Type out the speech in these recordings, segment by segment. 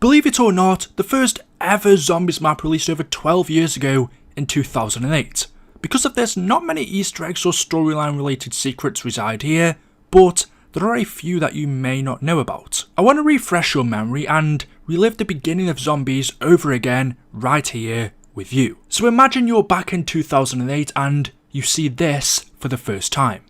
Believe it or not, the first ever Zombies map released over 12 years ago in 2008. Because of this, not many Easter eggs or storyline related secrets reside here, but there are a few that you may not know about. I want to refresh your memory and relive the beginning of Zombies over again right here with you. So imagine you're back in 2008 and you see this for the first time.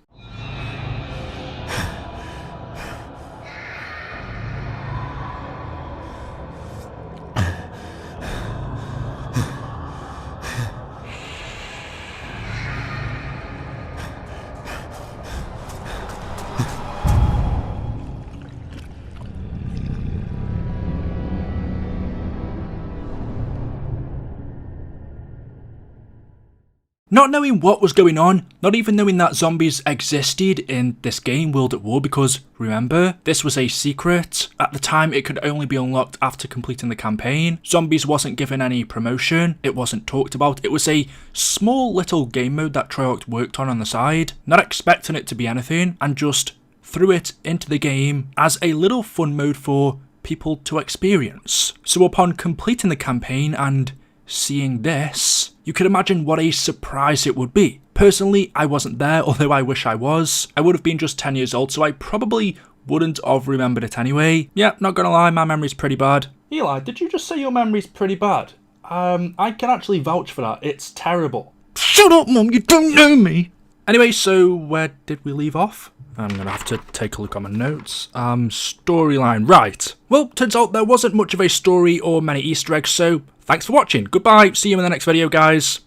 Not knowing what was going on, not even knowing that zombies existed in this game, World at War, because remember, this was a secret. At the time, it could only be unlocked after completing the campaign. Zombies wasn't given any promotion, it wasn't talked about, it was a small little game mode that Treyarch worked on the side, not expecting it to be anything, and just threw it into the game as a little fun mode for people to experience. So upon completing the campaign and seeing this, you can imagine what a surprise it would be. Personally, I wasn't there, although I wish I was. I would have been just 10 years old, so I probably wouldn't have remembered it anyway. Yeah, not gonna lie, my memory's pretty bad. Eli, did you just say your memory's pretty bad? I can actually vouch for that, it's terrible. Shut up, Mum, you don't know me! Anyway, so where did we leave off? I'm gonna have to take a look on my notes. Storyline, right. Well, turns out there wasn't much of a story or many Easter eggs, so thanks for watching. Goodbye, see you in the next video, guys.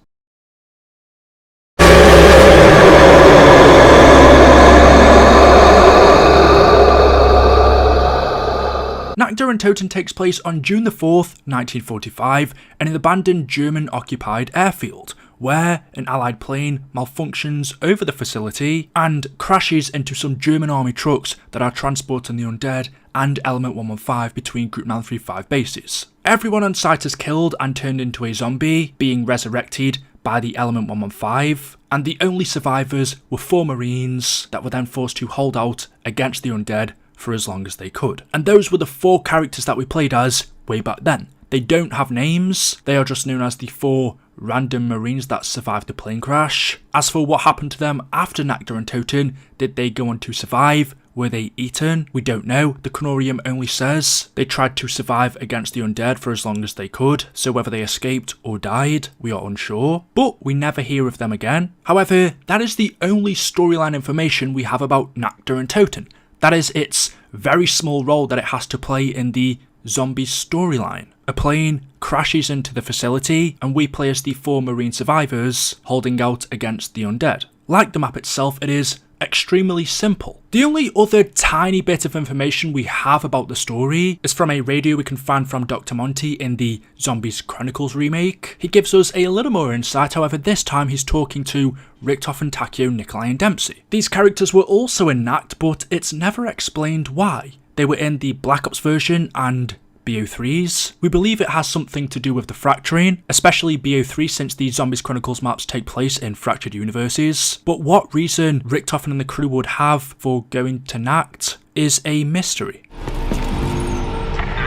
Nacht der Untoten takes place on June the 4th, 1945, in an abandoned German-occupied airfield, where an Allied plane malfunctions over the facility and crashes into some German army trucks that are transporting the undead and Element 115 between Group 935 bases. Everyone on site is killed and turned into a zombie, being resurrected by the Element 115, and the only survivors were 4 Marines that were then forced to hold out against the undead for as long as they could. And those were the 4 characters that we played as way back then. They don't have names, they are just known as the 4 random Marines that survived the plane crash. As for what happened to them after Nacht der Untoten, did they go on to survive? Were they eaten? We don't know. The Canorium only says they tried to survive against the undead for as long as they could, so whether they escaped or died, we are unsure, but we never hear of them again. However, that is the only storyline information we have about Nacht der Untoten. That is its very small role that it has to play in the Zombies storyline. A plane crashes into the facility and we play as the 4 Marine survivors holding out against the undead. Like the map itself, it is extremely simple. The only other tiny bit of information we have about the story is from a radio we can find from Dr. Monty in the Zombies Chronicles remake. He gives us a little more insight, however this time he's talking to Richtof and Takio, Nikolai and Dempsey. These characters were also in Nacht, but it's never explained why. They were in the Black Ops version and BO3s. We believe it has something to do with the fracturing, especially BO3 since the Zombies Chronicles maps take place in fractured universes. But what reason Richtof and the crew would have for going to Nacht is a mystery.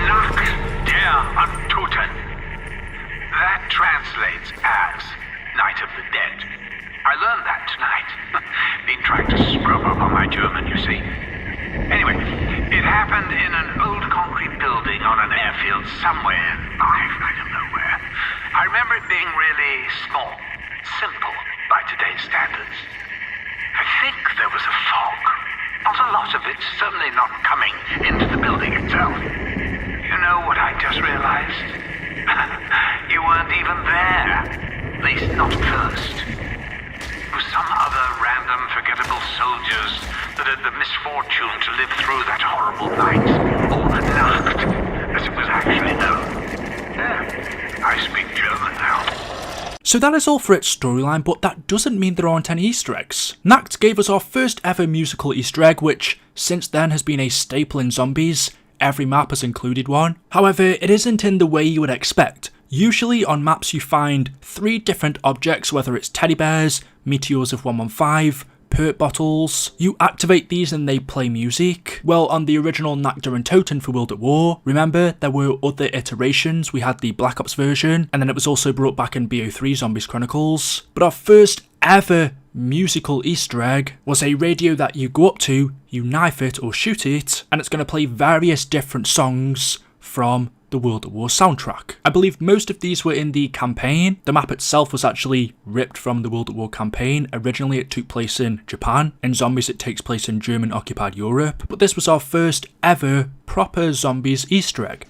Nacht der Untoten. That translates as Night of the Dead. I learned that tonight. Been trying to scrub up on my German, you see. Anyway, it happened in an old concrete building on an airfield somewhere. I don't know where. I remember it being really small, simple by today's standards. I think there was a fog. Not a lot of it, certainly not coming into the building itself. You know what I just realized? You weren't even there. At least not at first. It was some other random, forgettable soldiers that had the misfortune to live through that horrible night, or Nacht, as it was actually known. Yeah, I speak German now. So that is all for its storyline, but that doesn't mean there aren't any Easter eggs. Nacht gave us our first ever musical Easter egg, which since then has been a staple in Zombies. Every map has included one. However, it isn't in the way you would expect. Usually on maps you find 3 different objects, whether it's teddy bears, meteors of 115, perk bottles. You activate these and they play music. Well, on the original Nacht der Untoten for World at War, remember there were other iterations. We had the Black Ops version, and then it was also brought back in BO3 Zombies Chronicles. But our first ever musical Easter egg was a radio that you go up to, you knife it or shoot it, and it's going to play various different songs from the World at War soundtrack. I believe most of these were in the campaign. The map itself was actually ripped from the World at War campaign. Originally it took place in Japan. In Zombies it takes place in German occupied Europe. But this was our first ever proper Zombies Easter egg.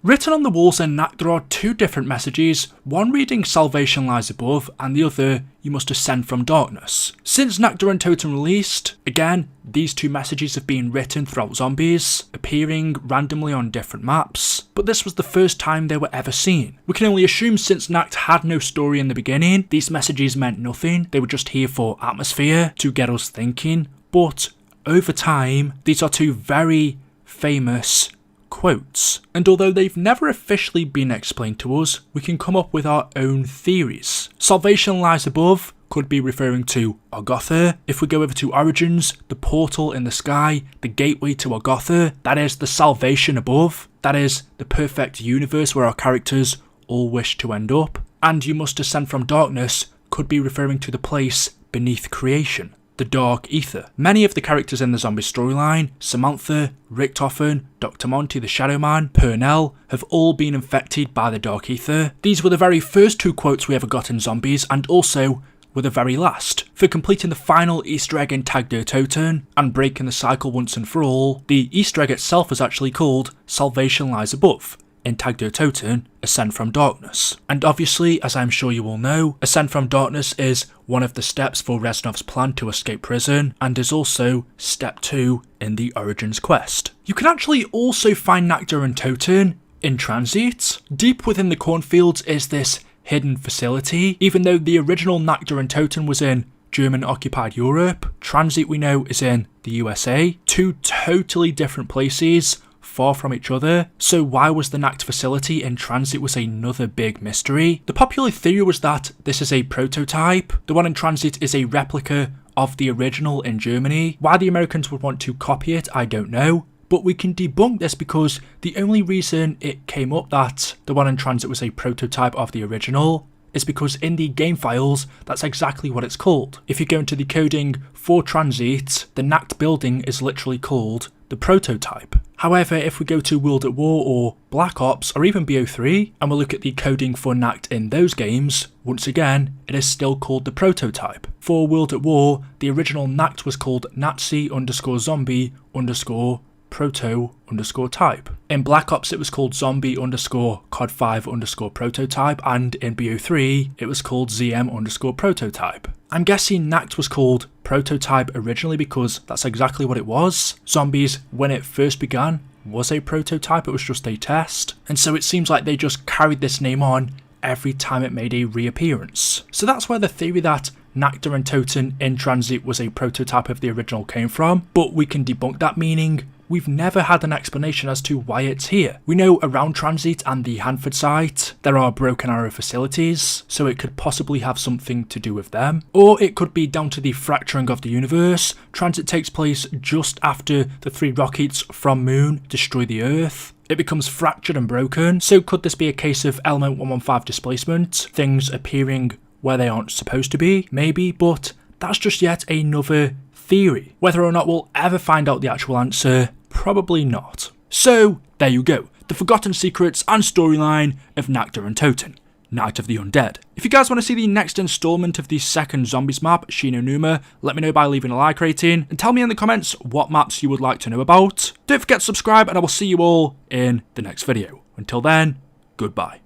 Written on the walls in Nacht there are two different messages, one reading salvation lies above and the other you must ascend from darkness. Since Nacht der Untoten released, again, these two messages have been written throughout Zombies, appearing randomly on different maps, but this was the first time they were ever seen. We can only assume since Nacht had no story in the beginning, these messages meant nothing, they were just here for atmosphere, to get us thinking, but over time, these are two very famous quotes, and although they've never officially been explained to us, we can come up with our own theories. Salvation lies above could be referring to Ogotha. If we go over to Origins, the portal in the sky, the gateway to Ogotha, that is the salvation above, that is the perfect universe where our characters all wish to end up. And you must ascend from darkness could be referring to the place beneath creation, the Dark Ether. Many of the characters in the zombie storyline, Samantha, Richtofen, Dr. Monty the Shadow Man, Purnell, have all been infected by the Dark Ether. These were the very first two quotes we ever got in Zombies, and also were the very last. For completing the final Easter egg in Nacht der Untoten, and breaking the cycle once and for all, the Easter egg itself is actually called Salvation Lies Above. In Nacht der Untoten, Ascend from Darkness. And obviously, as I'm sure you all know, Ascend from Darkness is one of the steps for Reznov's plan to escape prison, and is also step 2 in the Origins quest. You can actually also find Nacht der Untoten in transit. Deep within the cornfields is this hidden facility. Even though the original Nacht der Untoten was in German occupied Europe, transit we know is in the USA. Two totally different places, far from each other, so why was the Nacht facility in transit was another big mystery. The popular theory was that this is a prototype, the one in transit is a replica of the original in Germany. Why the Americans would want to copy it, I don't know, but we can debunk this because the only reason it came up that the one in transit was a prototype of the original is because in the game files, that's exactly what it's called. If you go into the coding for transit, the Nacht building is literally called the prototype. However, if we go to World at War or Black Ops or even BO3 and we look at the coding for Nacht in those games, once again, it is still called the prototype. For World at War, the original Nacht was called Nazi_zombie_proto_type. In Black Ops it was called zombie_cod5_prototype, and in BO3 it was called ZM_prototype. I'm guessing Nacht was called prototype originally because that's exactly what it was. Zombies, when it first began, was a prototype, it was just a test, and so it seems like they just carried this name on every time it made a reappearance. So that's where the theory that Nacht der Untoten in transit was a prototype of the original came from, but we can debunk that, meaning we've never had an explanation as to why it's here. We know around transit and the Hanford site there are Broken Arrow facilities, so it could possibly have something to do with them. Or it could be down to the fracturing of the universe. Transit takes place just after the 3 rockets from Moon destroy the Earth. It becomes fractured and broken, so could this be a case of element 115 displacement, things appearing where they aren't supposed to be? Maybe, but that's just yet another theory. Whether or not we'll ever find out the actual answer, probably not. So, there you go, the forgotten secrets and storyline of Nacht der Untoten. Night of the Undead. If you guys want to see the next installment of the second zombies map, Shinonuma, let me know by leaving a like rating, and tell me in the comments what maps you would like to know about. Don't forget to subscribe, and I will see you all in the next video. Until then, goodbye.